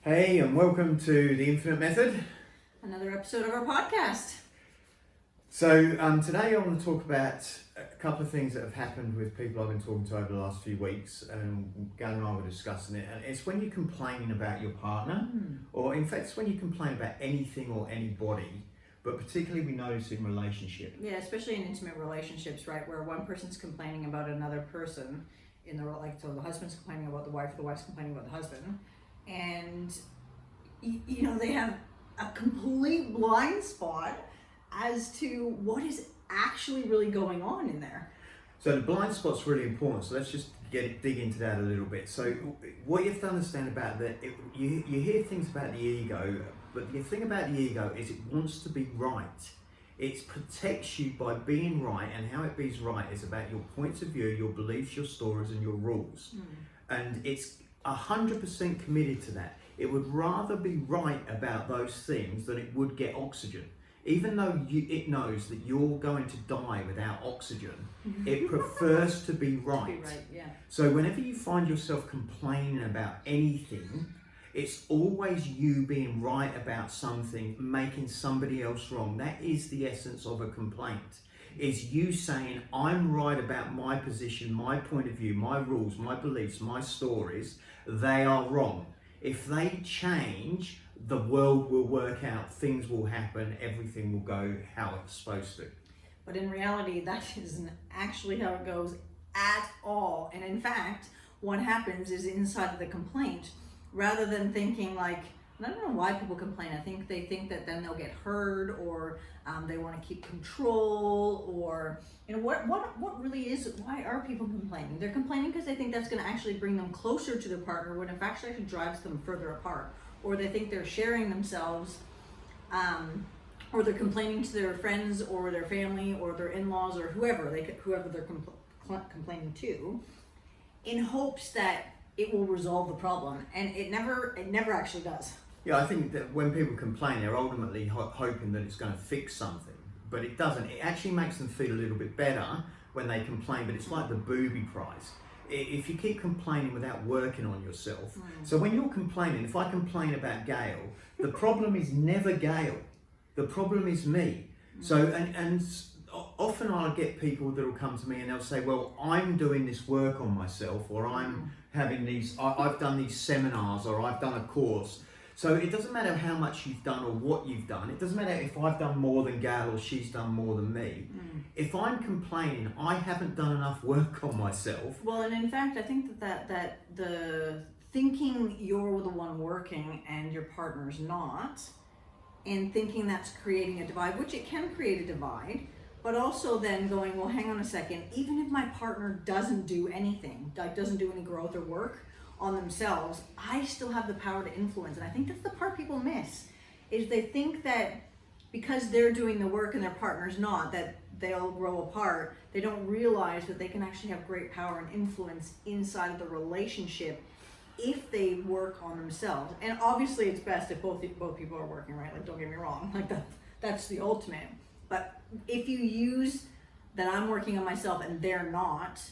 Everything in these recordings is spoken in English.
Hey, and welcome to The Infinite Method. Another episode of our podcast. So, today I want to talk about a couple of things that have happened with people I've been talking to over the last few weeks, and Gal and I were discussing it. And it's when you're complaining about your partner, or in fact, it's when you complain about anything or anybody, but particularly we notice in relationship. Yeah, especially in intimate relationships, right, where one person's complaining about another person in the so the husband's complaining about the wife, or the wife's complaining about the husband, and they have a complete blind spot as to what is actually really going on in there. So the blind spot's really important. So let's just dig into that a little bit. So what you have to understand about that, you hear things about the ego, but the thing about the ego is it wants to be right. It protects you by being right, and how it be's right is about your points of view, your beliefs, your stories, and your rules. And it's 100% committed to that. It would rather be right about those things than it would get oxygen. Even though it knows that you're going to die without oxygen, it prefers to be right. To be right, yeah. So whenever you find yourself complaining about anything, it's always you being right about something, making somebody else wrong. That is the essence of a complaint. Is you saying, I'm right about my position, my point of view, my rules, my beliefs, my stories. They are wrong. If they change, the world will work out, things will happen, everything will go how it's supposed to. But in reality, that isn't actually how it goes at all. And in fact, what happens is inside of the complaint, rather than thinking like, and I don't know why people complain. I think they think that then they'll get heard, or they want to keep control, or what really is, why are people complaining? They're complaining because they think that's going to actually bring them closer to their partner, when it actually drives them further apart. Or they think they're sharing themselves, or they're complaining to their friends or their family or their in-laws or whoever they're complaining to, in hopes that it will resolve the problem, and it never actually does. Yeah, I think that when people complain, they're ultimately hoping that it's going to fix something, but it doesn't. It actually makes them feel a little bit better when they complain, but it's like the booby prize. If you keep complaining without working on yourself. So when you're complaining, if I complain about Gail, the problem is never Gail. The problem is me. So, and often I'll get people that will come to me and they'll say, well, I'm doing this work on myself, or I'm having I've done these seminars, or I've done a course. So it doesn't matter how much you've done or what you've done. It doesn't matter if I've done more than Gail or she's done more than me. If I'm complaining, I haven't done enough work on myself. Well, and in fact, I think that the thinking you're the one working and your partner's not, and thinking that's creating a divide, which it can create a divide, but also then going, well, hang on a second, even if my partner doesn't do anything, doesn't do any growth or work on themselves, I still have the power to influence. And I think that's the part people miss, is they think that because they're doing the work and their partner's not, that they'll grow apart. They don't realize that they can actually have great power and influence inside of the relationship if they work on themselves. And obviously it's best if both people are working, right? Like, don't get me wrong, like that's the ultimate. But if you use that I'm working on myself and they're not,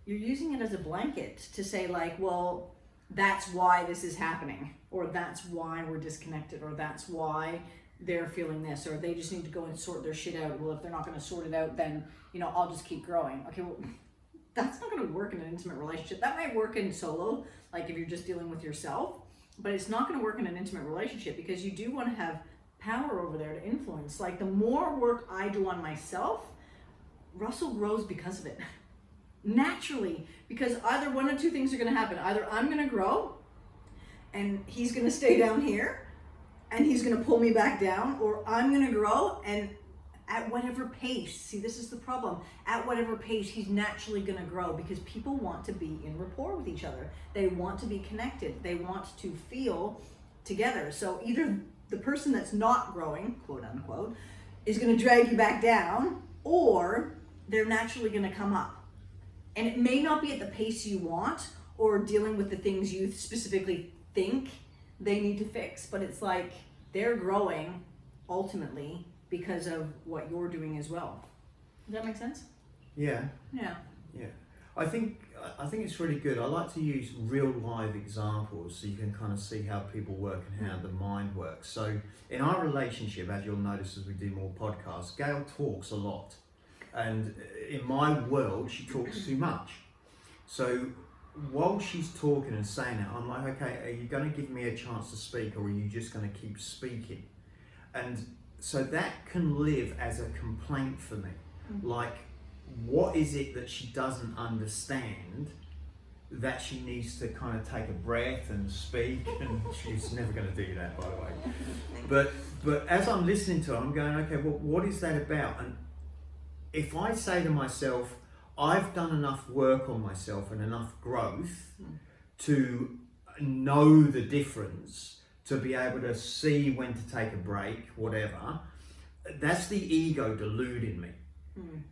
you're using it as a blanket to say like, well, that's why this is happening, or that's why we're disconnected, or that's why they're feeling this, or they just need to go and sort their shit out. Well, if they're not going to sort it out, then, I'll just keep growing. Okay, well, that's not going to work in an intimate relationship. That might work in solo, like if you're just dealing with yourself, but it's not going to work in an intimate relationship, because you do want to have power over there to influence. Like, the more work I do on myself, Russell grows because of it. Naturally, because either one of two things are going to happen. Either I'm going to grow and he's going to stay down here and he's going to pull me back down, or I'm going to grow and at whatever pace, see, this is the problem, at whatever pace he's naturally going to grow, because people want to be in rapport with each other. They want to be connected. They want to feel together. So either the person that's not growing, quote unquote, is going to drag you back down, or they're naturally going to come up. And it may not be at the pace you want, or dealing with the things you specifically think they need to fix, but it's like they're growing ultimately because of what you're doing as well. Does that make sense? Yeah. Yeah. Yeah. I think it's really good. I like to use real live examples so you can kind of see how people work and how the mind works. So in our relationship, as you'll notice as we do more podcasts, Gail talks a lot. And in my world, she talks too much. So while she's talking and saying that, I'm like, okay, are you going to give me a chance to speak, or are you just going to keep speaking? And so that can live as a complaint for me. Like, what is it that she doesn't understand that she needs to kind of take a breath and speak? And she's never going to do that, by the way. But as I'm listening to her, I'm going, okay, well, what is that about? And if I say to myself, I've done enough work on myself and enough growth to know the difference, to be able to see when to take a break, whatever, that's the ego deluding me.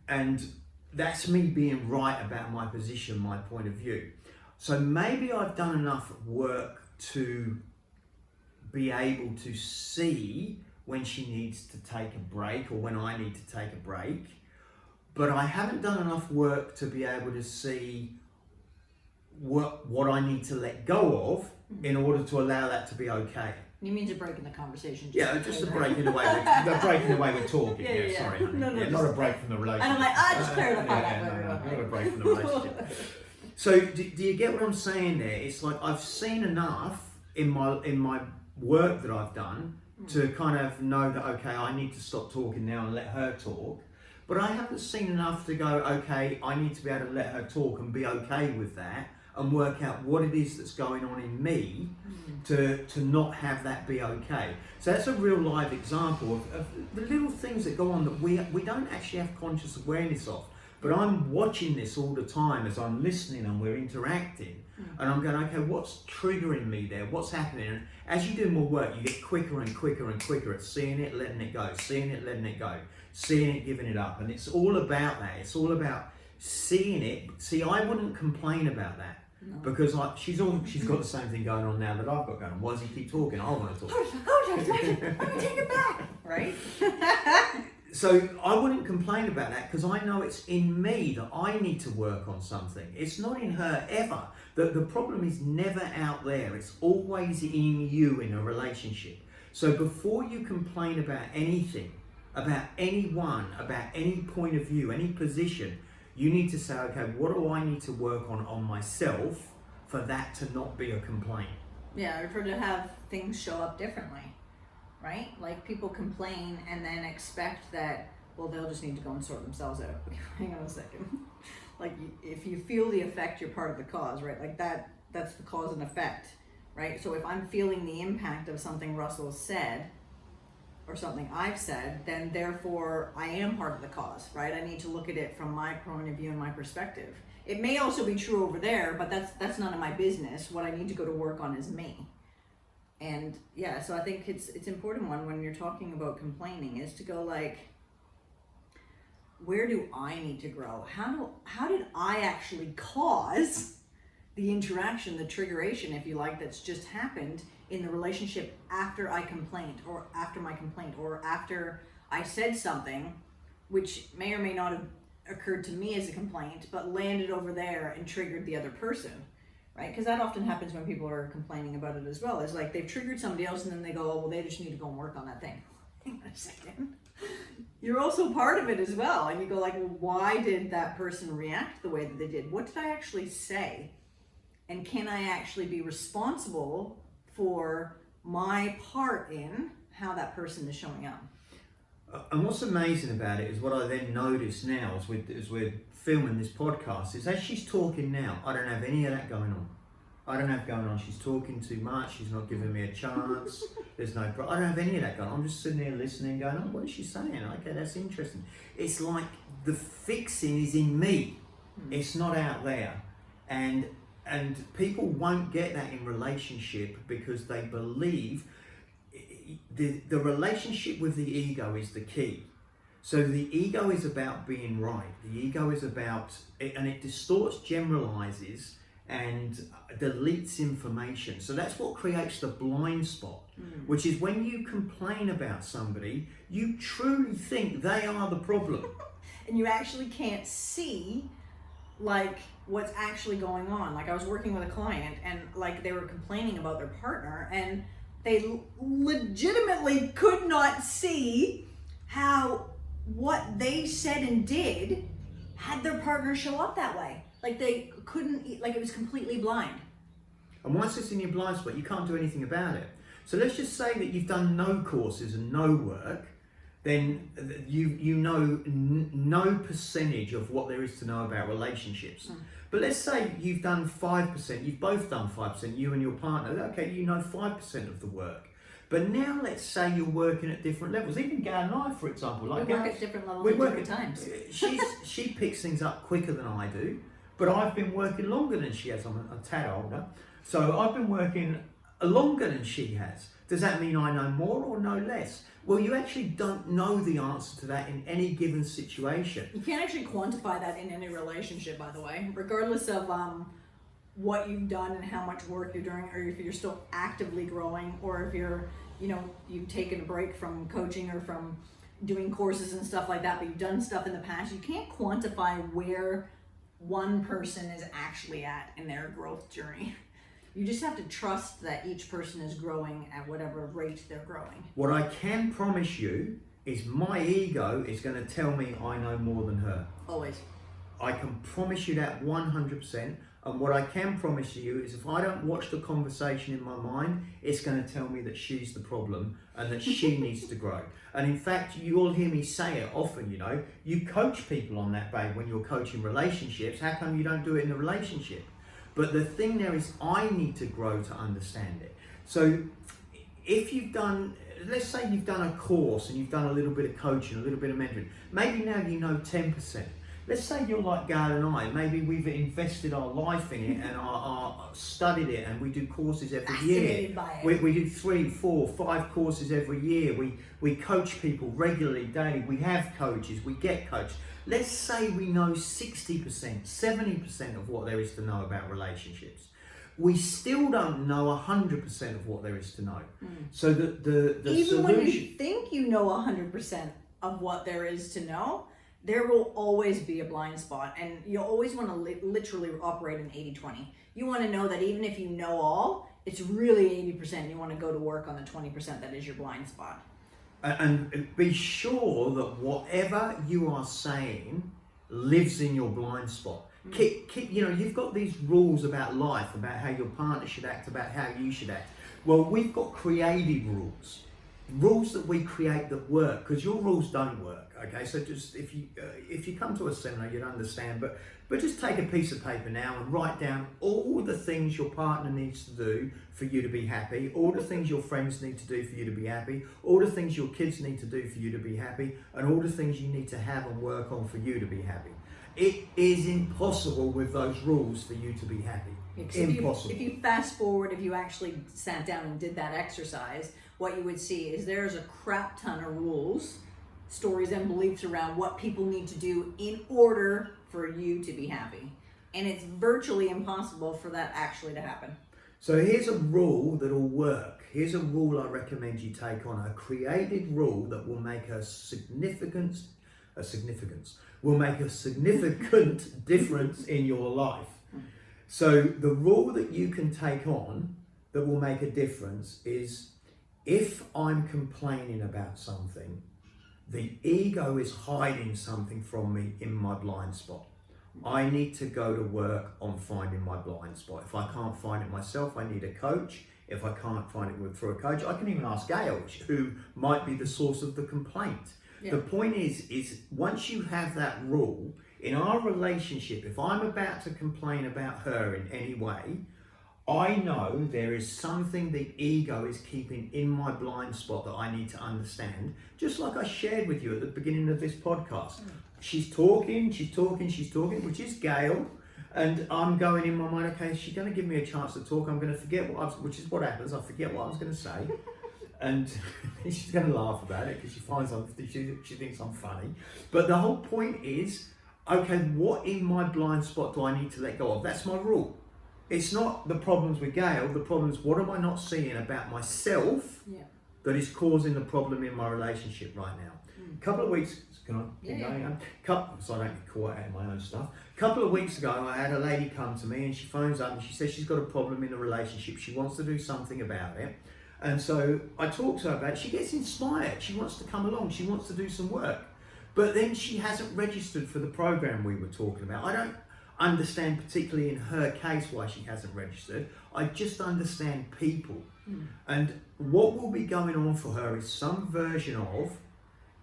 And that's me being right about my position, my point of view. So maybe I've done enough work to be able to see when she needs to take a break or when I need to take a break, but I haven't done enough work to be able to see what I need to let go of in order to allow that to be okay. You mean to break in the conversation? Just a break in the way we're talking. Yeah, sorry, honey. No, not a break from the relationship. And I'm like, just clarify that. Not a break from the relationship. So do you get what I'm saying there? It's like I've seen enough in my work that I've done to kind of know that, okay, I need to stop talking now and let her talk. But I haven't seen enough to go, okay, I need to be able to let her talk and be okay with that and work out what it is that's going on in me to not have that be okay. So that's a real live example of the little things that go on that we don't actually have conscious awareness of. But I'm watching this all the time as I'm listening and we're interacting. And I'm going, okay, what's triggering me there? What's happening? And as you do more work, you get quicker and quicker and quicker at seeing it, letting it go, seeing it, letting it go, seeing it, giving it up. And it's all about that. It's all about seeing it. See, I wouldn't complain about that. No. Because she's got the same thing going on now that I've got going on. Why does he keep talking? I want to talk. I'm going to take it back. Right? So I wouldn't complain about that because I know it's in me that I need to work on something. It's not in her ever. The problem is never out there. It's always in you in a relationship. So before you complain about anything, about anyone, about any point of view, any position, you need to say, okay, what do I need to work on myself for that to not be a complaint? Yeah, or for to have things show up differently, right? Like people complain and then expect that, well, they'll just need to go and sort themselves out. Hang on a second. Like if you feel the effect, you're part of the cause, right? Like that's the cause and effect, right? So if I'm feeling the impact of something Russell said, or something I've said, then therefore I am part of the cause, right? I need to look at it from my point of view and my perspective. It may also be true over there, but that's none of my business. What I need to go to work on is me. And yeah, so I think it's important when you're talking about complaining is to go like, where do I need to grow? How did I actually cause the interaction, the triggeration, if you like, that's just happened in the relationship after I complained or after my complaint or after I said something which may or may not have occurred to me as a complaint but landed over there and triggered the other person, right? Because that often happens when people are complaining about it as well. It's like they've triggered somebody else and then they go, oh, well, they just need to go and work on that thing. Hang on a second. You're also part of it as well. And you go like, well, why did that person react the way that they did? What did I actually say? And can I actually be responsible for my part in how that person is showing up? And what's amazing about it is what I then notice now as we're filming this podcast is as she's talking now, I don't have any of that going on. I don't have going on. She's talking too much. She's not giving me a chance. There's no. I don't have any of that going on. I'm just sitting there listening, going, "Oh, what is she saying? Okay, that's interesting." It's like the fixing is in me. It's not out there, and people won't get that in relationship because they believe the relationship with the ego is the key. So the ego is about being right. The ego is about, and it distorts, generalizes, and deletes information. So that's what creates the blind spot, which is when you complain about somebody, you truly think they are the problem. And you actually can't see, like, what's actually going on. Like I was working with a client and like they were complaining about their partner and they legitimately could not see how what they said and did had their partner show up that way. Like they couldn't, like it was completely blind. And once it's in your blind spot, you can't do anything about it. So let's just say that you've done no courses and no work, then you know no percentage of what there is to know about relationships. But let's say you've done 5%, you've both done 5%, you and your partner, okay, you know 5% of the work. But now let's say you're working at different levels, even Gail and I, for example. Like We work Gail, at different levels we at work different times. She picks things up quicker than I do, but I've been working longer than she has. I'm a tad older. So I've been working longer than she has. Does that mean I know more or know less? Well, you actually don't know the answer to that in any given situation. You can't actually quantify that in any relationship, by the way, regardless of what you've done and how much work you're doing, or if you're still actively growing, or if you're, you know, you've taken a break from coaching or from doing courses and stuff like that, but you've done stuff in the past. You can't quantify where one person is actually at in their growth journey. You just have to trust that each person is growing at whatever rate they're growing. What I can promise you is my ego is going to tell me I know more than her. Always. I can promise you that 100%. And what I can promise you is if I don't watch the conversation in my mind, it's going to tell me that she's the problem and that she needs to grow. And in fact, you all hear me say it often, you know, you coach people on that, babe, when you're coaching relationships. How come you don't do it in a relationship? But the thing there is, I need to grow to understand it. So if you've done, let's say you've done a course and you've done a little bit of coaching, a little bit of mentoring, maybe now you know 10%. Let's say you're like Gail and I, maybe we've invested our life in it and our studied it, and we do courses every Fascinated year. by it. We do 3, 4, 5 courses every year. We coach people regularly, daily. We have coaches, we get coached. Let's say we know 60%, 70% of what there is to know about relationships. We still don't know 100% of what there is to know. So the Even solution, when you think you know 100% of what there is to know, there will always be a blind spot, and you always want to literally operate in 80-20. You want to know that even if you know all, it's really 80%. You want to go to work on the 20% that is your blind spot. and be sure that whatever you are saying lives in your blind spot. Keep, you know, you've got these rules about life, about how your partner should act, about how you should act. Well, we've got creative rules that we create that work, because your rules don't work. Okay, so just if you come to a seminar, you'd understand. But just take a piece of paper now and write down all the things your partner needs to do for you to be happy, all the things your friends need to do for you to be happy, all the things your kids need to do for you to be happy, and all the things you need to have and work on for you to be happy. It is impossible with those rules for you to be happy. Impossible. If you fast forward, if you actually sat down and did that exercise, what you would see is there's a crap ton of rules, stories, and beliefs around what people need to do in order for you to be happy. And it's virtually impossible for that actually to happen. So here's a rule that'll work. Here's a rule I recommend you take on, a created rule that will make a significant difference in your life. So the rule that you can take on that will make a difference is, if I'm complaining about something, the ego is hiding something from me in my blind spot. I need to go to work on finding my blind spot. If I can't find it myself, I need a coach. If I can't find it through a coach, I can even ask Gail, who might be the source of the complaint. Yeah. The point is once you have that rule, in our relationship, if I'm about to complain about her in any way, I know there is something the ego is keeping in my blind spot that I need to understand. Just like I shared with you at the beginning of this podcast. She's talking, which is Gail. And I'm going in my mind, okay, she's going to give me a chance to talk. I'm going to forget which is what happens. I forget what I was going to say. And she's going to laugh about it because she thinks I'm funny. But the whole point is, okay, what in my blind spot do I need to let go of? That's my rule. It's not the problems with Gail. The problem is, what am I not seeing about myself that is causing the problem in my relationship right now. A couple of weeks, can I keep going? So I don't get caught out in my own stuff. A couple of weeks ago, I had a lady come to me and she phones up and she says she's got a problem in the relationship. She wants to do something about it. And so I talk to her about it. She gets inspired. She wants to come along. She wants to do some work. But then she hasn't registered for the program we were talking about. I don't understand particularly in her case why she hasn't registered. I just understand people. And what will be going on for her is some version of,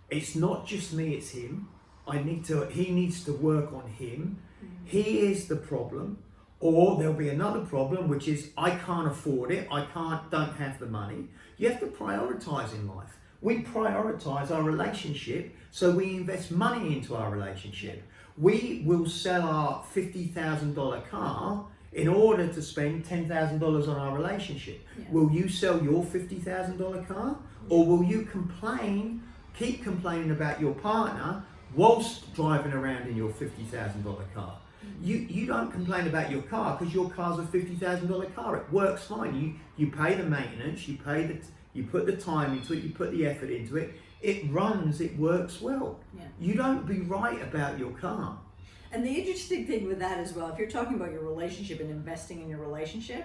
it's not just me, it's him. He needs to work on him. He is the problem. Or there'll be another problem, which is I can't afford it. Don't have the money. You have to prioritize in life. We prioritize our relationship, so we invest money into our relationship. We will sell our $50,000 car in order to spend $10,000 on our relationship. Yeah. Will you sell your $50,000 car? Or will you keep complaining about your partner whilst driving around in your $50,000 car? You don't complain about your car because your car's a $50,000 car. It works fine. You pay the maintenance, you put the time into it, you put the effort into it. It runs, it works well. Yeah. You don't be right about your car. And the interesting thing with that as well, if you're talking about your relationship and investing in your relationship,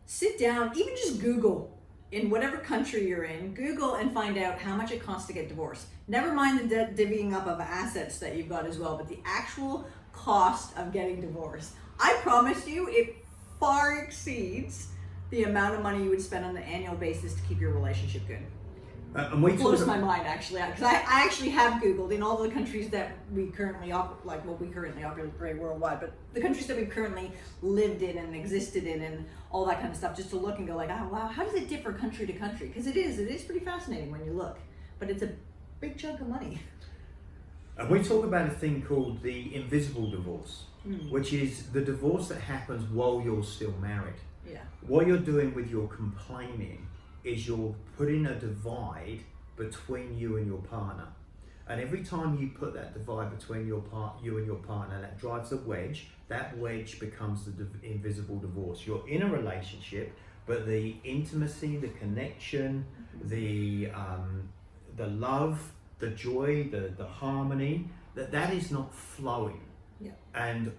sit down, even just Google in whatever country you're in, Google and find out how much it costs to get divorced. Never mind the divvying up of assets that you've got as well, but the actual cost of getting divorced. I promise you, it far exceeds the amount of money you would spend on an annual basis to keep your relationship good. It blows my mind actually, because I actually have Googled in all the countries that we currently operate worldwide, but the countries that we've currently lived in and existed in and all that kind of stuff, just to look and go like, oh wow, how does it differ country to country? Because it is pretty fascinating when you look, but it's a big chunk of money. And we talk about a thing called the invisible divorce, which is the divorce that happens while you're still married. Yeah. What you're doing with your complaining is you're putting a divide between you and your partner. And every time you put that divide between you and your partner, that drives a wedge. That wedge becomes the invisible divorce. You're in a relationship, but the intimacy, the connection, the love, the joy, the harmony, that is not flowing. Yeah. And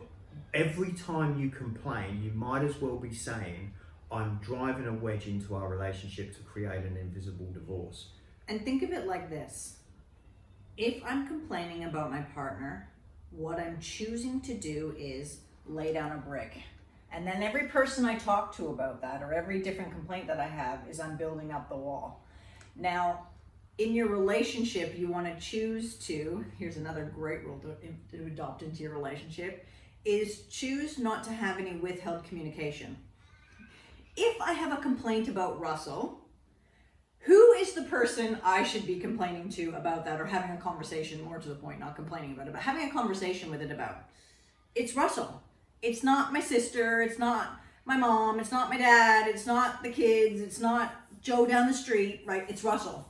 every time you complain, you might as well be saying, I'm driving a wedge into our relationship to create an invisible divorce. And think of it like this. If I'm complaining about my partner, what I'm choosing to do is lay down a brick. And then every person I talk to about that, or every different complaint that I have, is I'm building up the wall. Now, in your relationship, you want to choose to, here's another great rule to adopt into your relationship, is choose not to have any withheld communication. If I have a complaint about Russell, who is the person I should be complaining to about that, or having a conversation, more to the point, not complaining about it, but having a conversation with it about? It's Russell. It's not my sister, it's not my mom, it's not my dad, it's not the kids, it's not Joe down the street, right? It's Russell.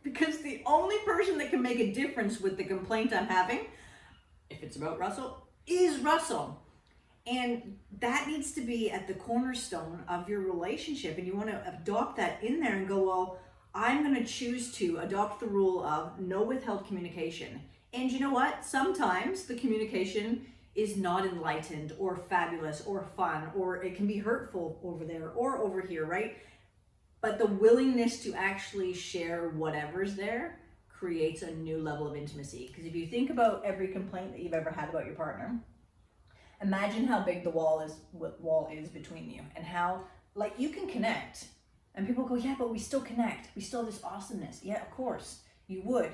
Because the only person that can make a difference with the complaint I'm having, if it's about Russell, is Russell. And that needs to be at the cornerstone of your relationship. And you want to adopt that in there and go, well, I'm going to choose to adopt the rule of no withheld communication. And you know what? Sometimes the communication is not enlightened or fabulous or fun, or it can be hurtful over there or over here, right? But the willingness to actually share whatever's there creates a new level of intimacy. Because if you think about every complaint that you've ever had about your partner, imagine how big the wall is between you, and how, like, you can connect. And people go, yeah, but we still connect. We still have this awesomeness. Yeah, of course, you would.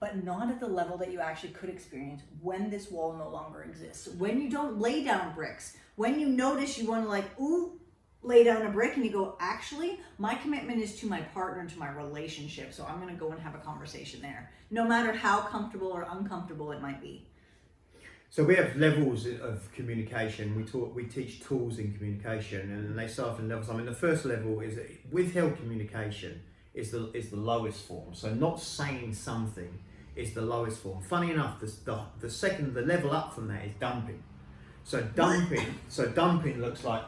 But not at the level that you actually could experience when this wall no longer exists. When you don't lay down bricks. When you notice you want to, like, lay down a brick, and you go, actually, my commitment is to my partner and to my relationship. So I'm going to go and have a conversation there. No matter how comfortable or uncomfortable it might be. So we have levels of communication. We teach tools in communication, and they start from levels. I mean, the first level is withheld communication is the lowest form. So not saying something is the lowest form. Funny enough, the level up from that is dumping. So dumping looks like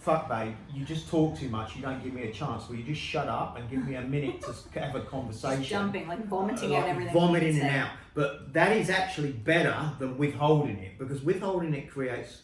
fuck babe, you just talk too much, you don't give me a chance, will you just shut up and give me a minute to have a conversation? Just jumping, like vomiting out everything. Vomiting it out. But that is actually better than withholding it, because withholding it creates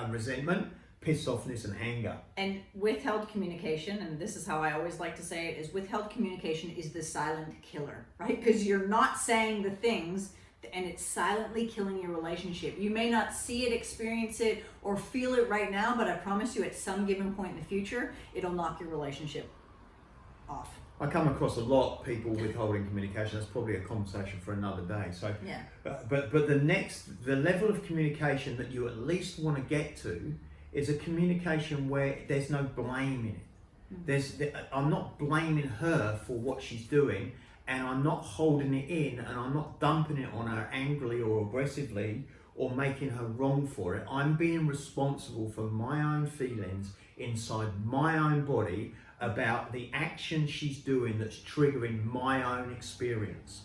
resentment, piss offness and anger. And withheld communication, and this is how I always like to say it, is withheld communication is the silent killer, right? Because you're not saying the things and it's silently killing your relationship. You may not see it, experience it, or feel it right now, but I promise you at some given point in the future, it'll knock your relationship off. I come across a lot of people withholding communication. That's probably a conversation for another day. So, yeah. But the level of communication that you at least want to get to is a communication where there's no blame in it. I'm not blaming her for what she's doing, and I'm not holding it in, and I'm not dumping it on her angrily or aggressively or making her wrong for it. I'm being responsible for my own feelings inside my own body about the action she's doing that's triggering my own experience.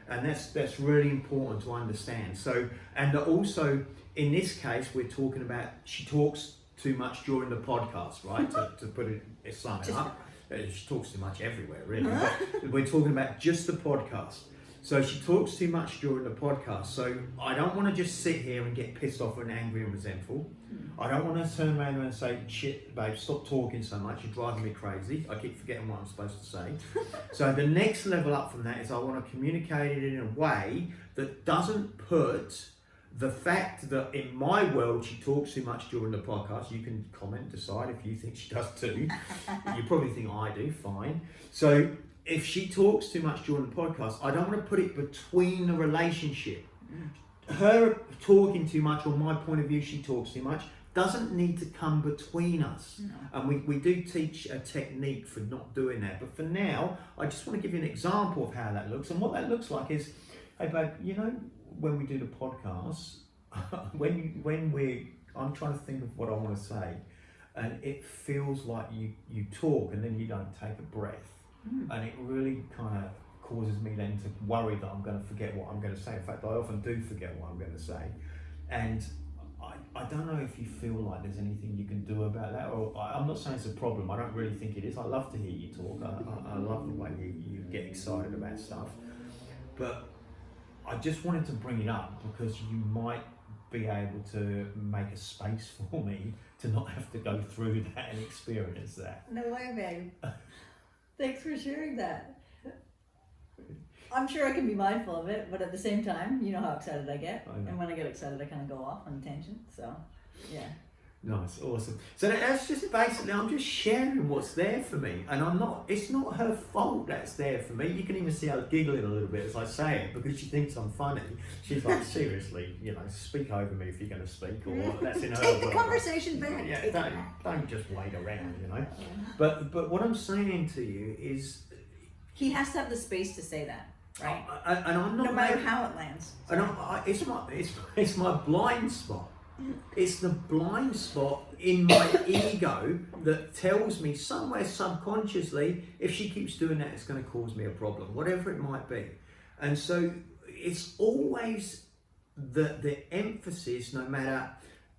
And that's really important to understand. So, and also in this case, we're talking about she talks too much during the podcast, right? to put it summing up. She talks too much everywhere, really. But we're talking about just the podcast. So she talks too much during the podcast. So I don't want to just sit here and get pissed off and angry and resentful. I don't want to turn around and say, shit, babe, stop talking so much. You're driving me crazy. I keep forgetting what I'm supposed to say. So the next level up from that is I want to communicate it in a way that doesn't put the fact that in my world she talks too much during the podcast. You can comment, decide if you think she does too. You probably think I do, fine. So if she talks too much during the podcast, I don't want to put it between the relationship. Her talking too much, or my point of view, she talks too much, doesn't need to come between us. No. And we do teach a technique for not doing that. But for now, I just want to give you an example of how that looks. And what that looks like is, hey babe, you know, when we do the podcast, I'm trying to think of what I want to say, and it feels like you talk and then you don't take a breath. And it really kind of causes me then to worry that I'm going to forget what I'm going to say. In fact, I often do forget what I'm going to say. And I don't know if you feel like there's anything you can do about that, or I'm not saying it's a problem. I don't really think it is. I love to hear you talk. I love the way you get excited about stuff. But I just wanted to bring it up because you might be able to make a space for me to not have to go through that and experience that. No way, babe. Thanks for sharing that. I'm sure I can be mindful of it, but at the same time, you know how excited I get. And when I get excited, I kind of go off on a tangent. So, yeah. Nice, awesome. So that's just basically, I'm just sharing what's there for me. And it's not her fault that's there for me. You can even see her giggling a little bit as I say it because she thinks I'm funny. She's like, seriously, you know, speak over me if you're going to speak, or that's in her Take the world. conversation back. Yeah, don't just wait around, you know. But what I'm saying to you is, he has to have the space to say that, right? And I'm not. No matter how it lands. And it's my blind spot. It's the blind spot in my ego that tells me somewhere subconsciously, if she keeps doing that, it's going to cause me a problem, whatever it might be. And so it's always the emphasis, no matter,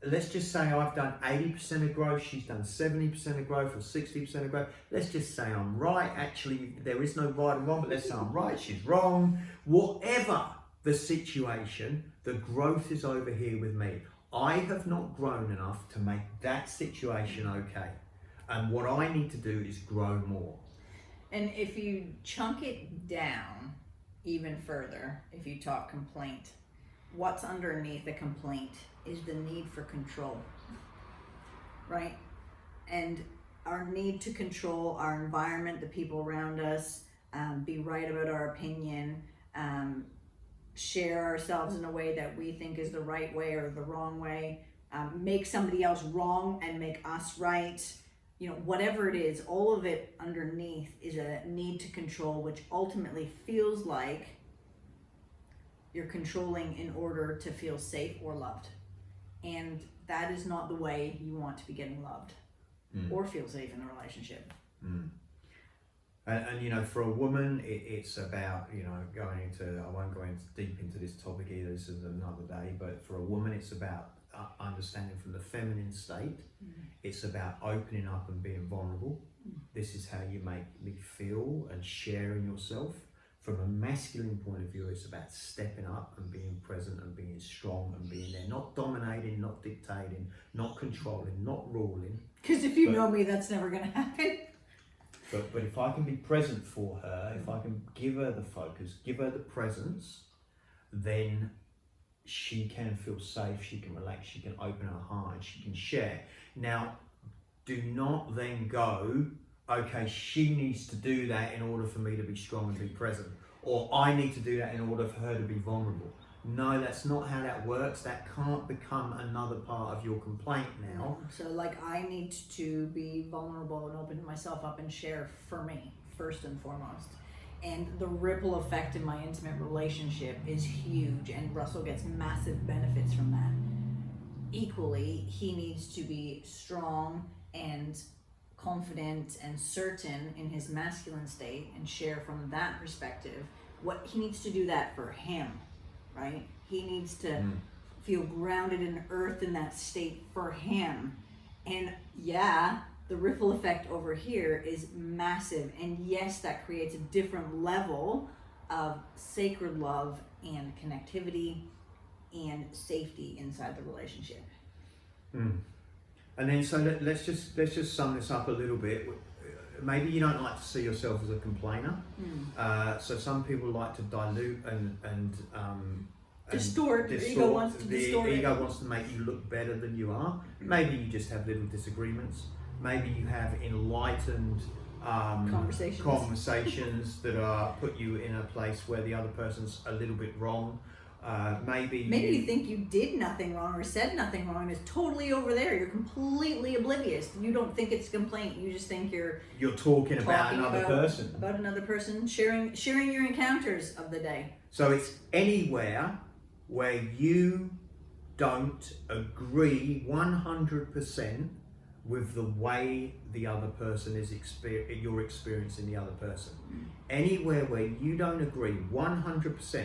let's just say I've done 80% of growth, she's done 70% of growth or 60% of growth. Let's just say I'm right. Actually, there is no right and wrong, but let's say I'm right, she's wrong. Whatever the situation, the growth is over here with me. I have not grown enough to make that situation okay. And what I need to do is grow more. And if you chunk it down even further, if you talk complaint, what's underneath a complaint is the need for control, right? And our need to control our environment, the people around us, be right about our opinion, share ourselves in a way that we think is the right way or the wrong way, make somebody else wrong and make us right, you know, whatever it is, all of it underneath is a need to control, which ultimately feels like you're controlling in order to feel safe or loved. And that is not the way you want to be getting loved or feel safe in a relationship. And you know, for a woman, it's about, you know, going into, I won't go into deep into this topic either, this is another day, but for a woman, it's about understanding from the feminine state. It's about opening up and being vulnerable. This is how you make me feel and sharing yourself. From a masculine point of view, it's about stepping up and being present and being strong and being there, not dominating, not dictating, not controlling, not ruling. Because if you know me, that's never going to happen. But if I can be present for her, if I can give her the focus, give her the presence, then she can feel safe, she can relax, she can open her heart, she can share. Now, do not then go, okay, she needs to do that in order for me to be strong and be present, or I need to do that in order for her to be vulnerable. No, that's not how that works. That can't become another part of your complaint now. So like I need to be vulnerable and open myself up and share for me, first and foremost. And the ripple effect in my intimate relationship is huge, and Russell gets massive benefits from that. Equally, he needs to be strong and confident and certain in his masculine state and share from that perspective. What he needs to do that for him, right? He needs to feel grounded in earth in that state for him. And yeah, the ripple effect over here is massive. And yes, that creates a different level of sacred love and connectivity and safety inside the relationship. And then so let's just sum this up a little bit. Maybe you don't like to see yourself as a complainer. So some people like to dilute and distort. The ego wants to distort. The ego wants to make you look better than you are. Maybe you just have little disagreements. Maybe you have enlightened conversations that are put you in a place where the other person's a little bit wrong. Maybe you think you did nothing wrong or said nothing wrong. It's totally over there. You're completely oblivious. You don't think it's a complaint. You just think you're talking about another person. About another person, sharing your encounters of the day. So it's anywhere where you don't agree 100% with the way the other person is you're experiencing the other person. Anywhere where you don't agree 100%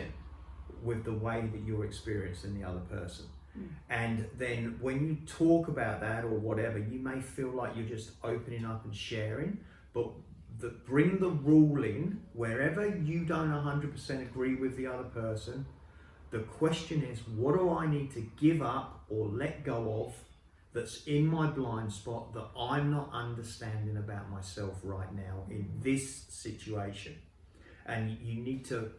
with the way that you're experiencing the other person. And then when you talk about that or whatever, you may feel like you're just opening up and sharing, but bring the rule in wherever you don't 100% agree with the other person. The question is, what do I need to give up or let go of that's in my blind spot that I'm not understanding about myself right now in this situation? And you need to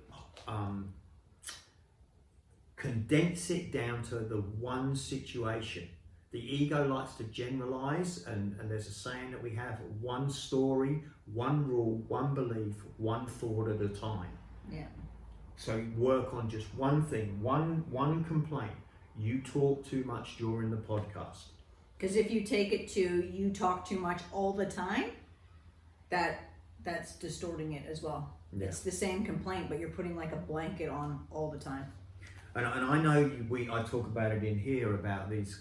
condense it down to the one situation. The ego likes to generalize, and there's a saying that we have: one story, one rule, one belief, one thought at a time. Yeah. So work on just one thing, one complaint. You talk too much during the podcast. Because if you take it to you talk too much all the time, that's distorting it as well. Yeah. It's the same complaint, but you're putting like a blanket on all the time. And I know I talk about it in here about this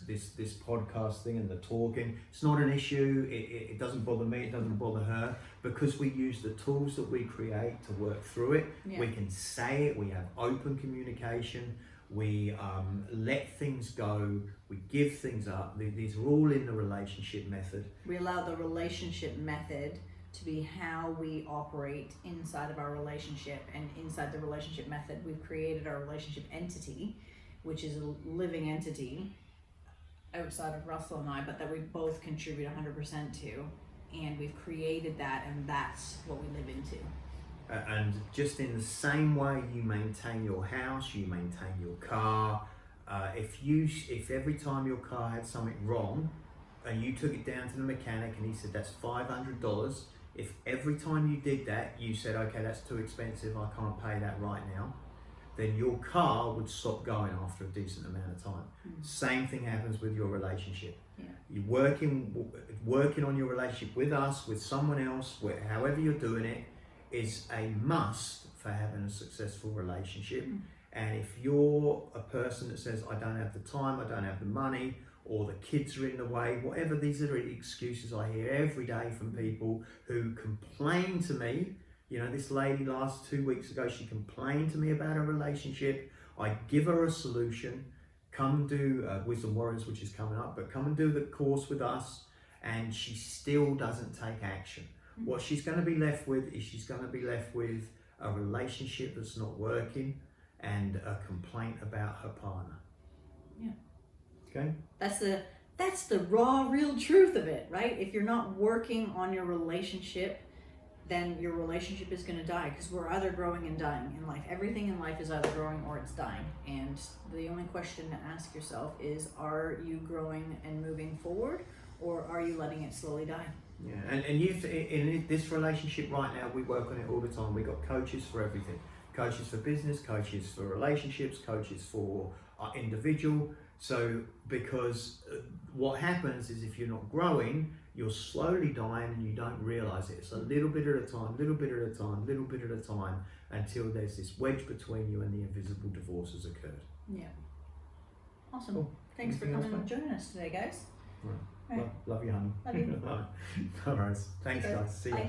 podcast thing and the talking. It's not an issue. It doesn't bother me. It doesn't bother her, because we use the tools that we create to work through it. Yeah. We can say it. We have open communication. We let things go. We give things up. These are all in the relationship method. We allow the relationship method to be how we operate inside of our relationship, and inside the relationship method we've created our relationship entity, which is a living entity outside of Russell and I, but that we both contribute 100% to, and we've created that, and that's what we live into. And just in the same way you maintain your house, you maintain your car. If every time your car had something wrong and you took it down to the mechanic and he said that's $500, if every time you did that, you said, okay, that's too expensive, I can't pay that right now, then your car would stop going after a decent amount of time. Same thing happens with your relationship. Yeah. You're working on your relationship with us, with someone else, however you're doing it, is a must for having a successful relationship. And if you're a person that says, I don't have the time, I don't have the money, or the kids are in the way, whatever, these are the excuses I hear every day from people who complain to me. You know, this lady 2 weeks ago, she complained to me about her relationship. I give her a solution, come and do Wisdom Warriors, which is coming up, but come and do the course with us, and she still doesn't take action. What she's going to be left with is she's going to be left with a relationship that's not working and a complaint about her partner. Yeah. Okay? That's the raw, real truth of it, right? If you're not working on your relationship, then your relationship is going to die, because we're either growing and dying in life. Everything in life is either growing or it's dying. And the only question to ask yourself is, are you growing and moving forward, or are you letting it slowly die? Yeah, and you've in this relationship right now, we work on it all the time. We got coaches for everything: coaches for business, coaches for relationships, coaches for individual. So because what happens is, if you're not growing, you're slowly dying and you don't realize it. It's a little bit at a time, little bit at a time, little bit at a time, until there's this wedge between you and the invisible divorce has occurred. Yeah. Awesome. Cool. Thanks for Anything else, coming and joining us today, guys. Right. All right. Love you, honey. Love you. No worries. Thanks, Okay. guys. See you. Bye.